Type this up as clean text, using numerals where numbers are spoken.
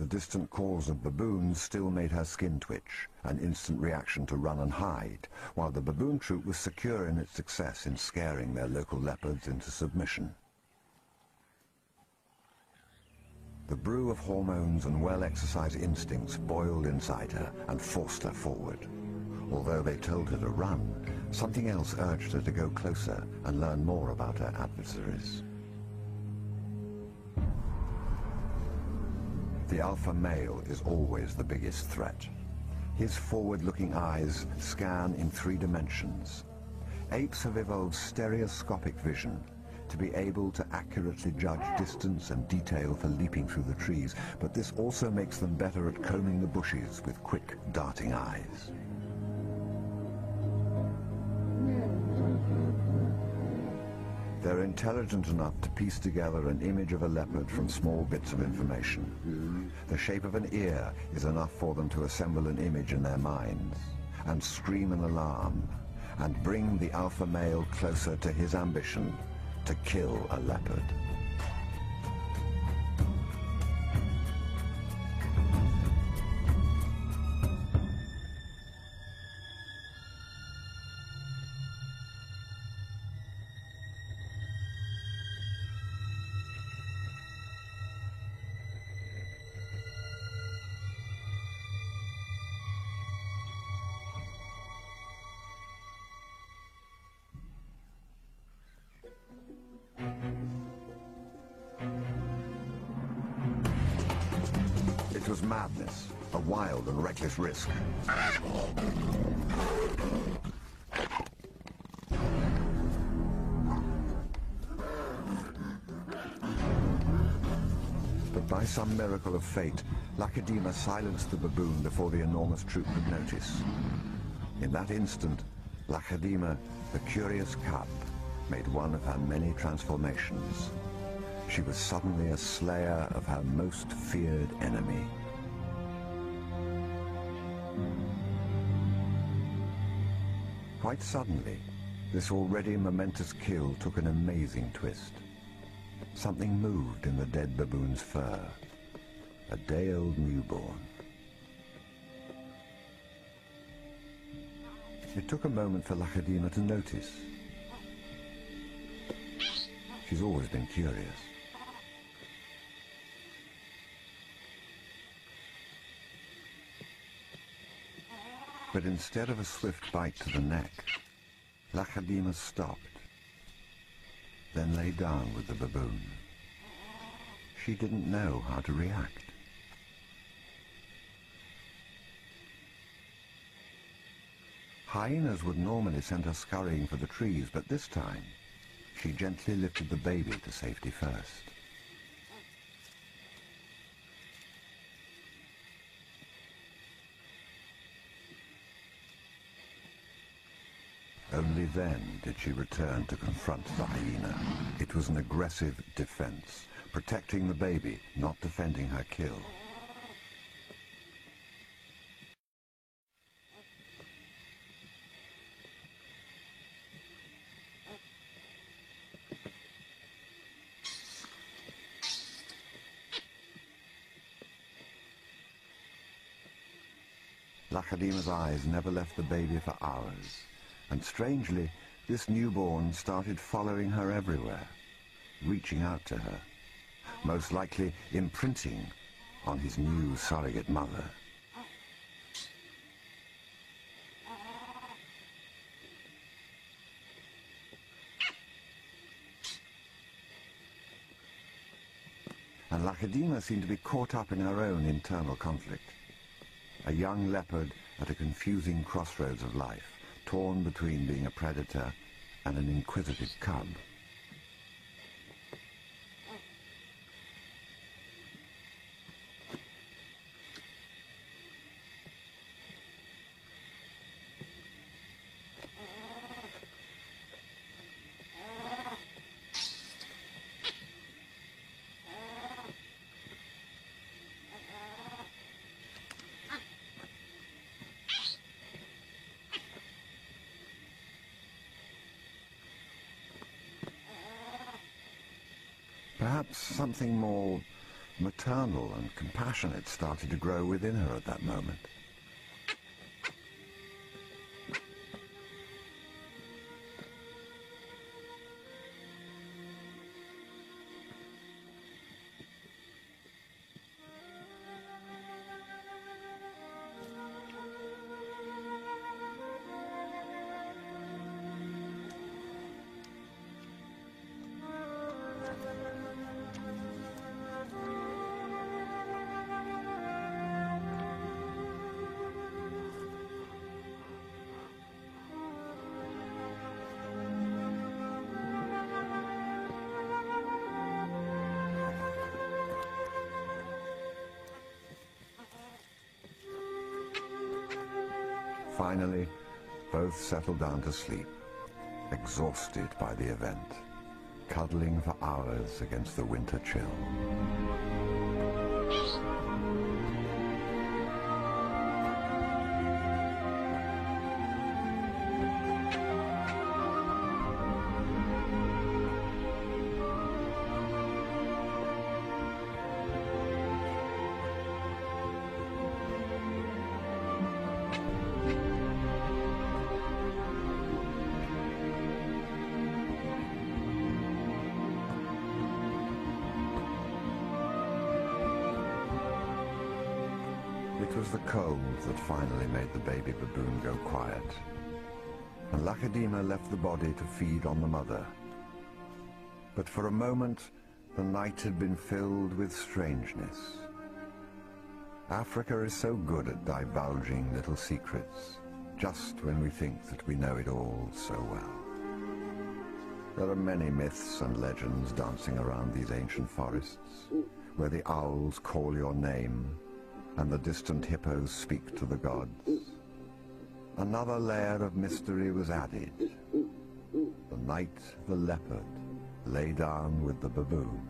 The distant calls of baboons still made her skin twitch, an instant reaction to run and hide, while the baboon troop was secure in its success in scaring their local leopards into submission. The brew of hormones and well-exercised instincts boiled inside her and forced her forward. Although they told her to run, something else urged her to go closer and learn more about her adversaries. The alpha male is always the biggest threat. His forward-looking eyes scan in 3 dimensions. Apes have evolved stereoscopic vision to be able to accurately judge distance and detail for leaping through the trees, but this also makes them better at combing the bushes with quick, darting eyes. They're intelligent enough to piece together an image of a leopard from small bits of information. The shape of an ear is enough for them to assemble an image in their minds and scream an alarm and bring the alpha male closer to his ambition to kill a leopard. It was madness, a wild and reckless risk. But by some miracle of fate, Lacedaemon silenced the baboon before the enormous troop could notice. In that instant, Lacedaemon, the curious cub, made one of her many transformations. She was suddenly a slayer of her most feared enemy. Quite suddenly, this already momentous kill took an amazing twist. Something moved in the dead baboon's fur. A day-old newborn. It took a moment for Lacedaemon to notice. She's always been curious. But instead of a swift bite to the neck, Lacedaemon stopped, then lay down with the baboon. She didn't know how to react. Hyenas would normally send her scurrying for the trees, but this time, she gently lifted the baby to safety first. Only then did she return to confront the hyena. It was an aggressive defense, protecting the baby, not defending her kill. Lacedaemon's eyes never left the baby for hours. And strangely, this newborn started following her everywhere, reaching out to her, most likely imprinting on his new surrogate mother. And Lacedaemon seemed to be caught up in her own internal conflict. A young leopard at a confusing crossroads of life, torn between being a predator and an inquisitive cub. Perhaps something more maternal and compassionate started to grow within her at that moment. Finally, both settled down to sleep, exhausted by the event, cuddling for hours against the winter chill. It was the cold that finally made the baby baboon go quiet, and Lakedima left the body to feed on the mother. But for a moment, the night had been filled with strangeness. Africa is so good at divulging little secrets, just when we think that we know it all so well. There are many myths and legends dancing around these ancient forests, where the owls call your name, and the distant hippos speak to the gods. Another layer of mystery was added. The night the leopard lay down with the baboon.